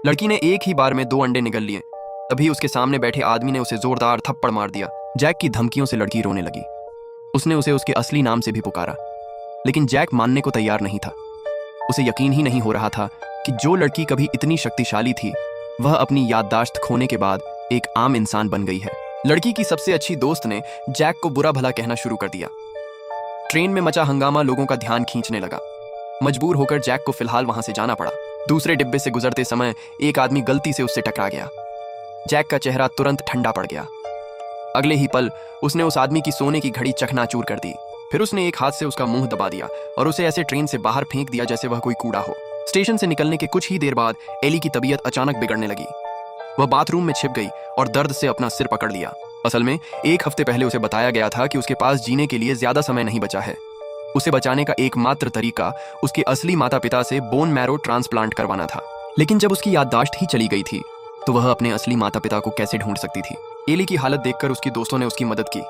लड़की ने एक ही बार में 2 अंडे निगल लिए। तभी उसके सामने बैठे आदमी ने उसे जोरदार थप्पड़ मार दिया। जैक की धमकियों से लड़की रोने लगी। उसने उसे उसके असली नाम से भी पुकारा, लेकिन जैक मानने को तैयार नहीं था। उसे यकीन ही नहीं हो रहा था कि जो लड़की कभी इतनी शक्तिशाली थी, वह अपनी याददाश्त खोने के बाद एक आम इंसान बन गई है। लड़की की सबसे अच्छी दोस्त ने जैक को बुरा भला कहना शुरू कर दिया। ट्रेन में मचा हंगामा लोगों का ध्यान खींचने लगा। मजबूर होकर जैक को फिलहाल वहां से जाना पड़ा। दूसरे डिब्बे से गुजरते समय एक आदमी गलती से उससे टकरा गया। जैक का चेहरा तुरंत ठंडा पड़ गया। अगले ही पल उसने उस आदमी की सोने की घड़ी चकनाचूर कर दी। फिर उसने एक हाथ से उसका मुंह दबा दिया और उसे ऐसे ट्रेन से बाहर फेंक दिया जैसे वह कोई कूड़ा हो। स्टेशन से निकलने के कुछ ही देर बाद एली की तबीयत अचानक बिगड़ने लगी। वह बाथरूम में छिप गई और दर्द से अपना सिर पकड़ लिया। असल में 1 हफ्ते पहले उसे बताया गया था कि उसके पास जीने के लिए ज्यादा समय नहीं बचा है। उसे बचाने का एकमात्र तरीका उसके असली माता पिता से बोन मैरो ट्रांसप्लांट करवाना था। लेकिन जब उसकी याददाश्त ही चली गई थी तो वह अपने असली माता पिता को कैसे ढूंढ सकती थी। एली की हालत देखकर उसकी दोस्तों ने उसकी मदद की,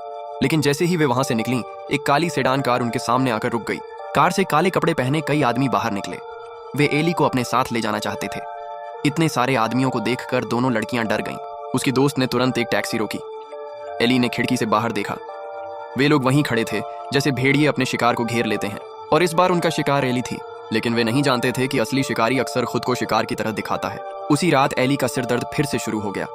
लेकिन जैसे ही वे वहां से निकली, एक काली सेडान कार उनके सामने आकर रुक गई। कार से काले कपड़े पहने कई आदमी बाहर निकले। वे एली को अपने साथ ले जाना चाहते थे। इतने सारे आदमियों को देखकर दोनों लड़कियां डर गईं। उसकी दोस्त ने तुरंत एक टैक्सी रोकी। एली ने खिड़की से बाहर देखा। वे लोग वहीं खड़े थे जैसे भेड़िए अपने शिकार को घेर लेते हैं, और इस बार उनका शिकार एली थी। लेकिन वे नहीं जानते थे कि असली शिकारी अक्सर खुद को शिकार की तरह दिखाता है। उसी रात एली का सिर दर्द फिर से शुरू हो गया।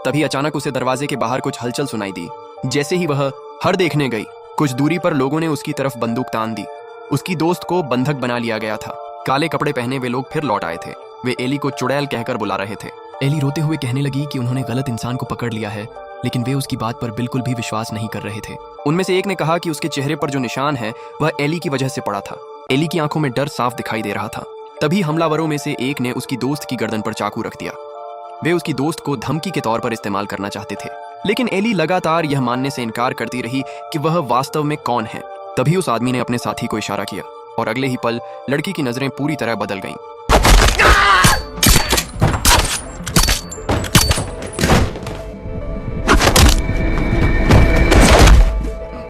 तभी अचानक उसे दरवाजे के बाहर कुछ हलचल सुनाई दी। जैसे ही वह हर देखने गई, कुछ दूरी पर लोगों ने उसकी तरफ बंदूक तान दी। उसकी दोस्त को बंधक बना लिया गया था। काले कपड़े पहने वे लोग फिर लौट आए थे। वे एली को चुड़ैल कहकर बुला रहे थे। एली रोते हुए कहने लगी कि उन्होंने गलत इंसान को पकड़ लिया है, लेकिन वे उसकी बात पर बिल्कुल भी विश्वास नहीं कर रहे थे। उनमें से एक ने कहा कि उसके चेहरे पर जो निशान है वह एली की वजह से पड़ा था। एली की आंखों में डर साफ दिखाई दे रहा था। तभी हमलावरों में से एक ने उसकी दोस्त की गर्दन पर चाकू रख दिया। वे उसकी दोस्त को धमकी के तौर पर इस्तेमाल करना चाहते थे, लेकिन एली लगातार यह मानने से इनकार करती रही कि वह वास्तव में कौन है। तभी उस आदमी ने अपने साथी को इशारा किया और अगले ही पल लड़की की नजरें पूरी तरह बदल गईं।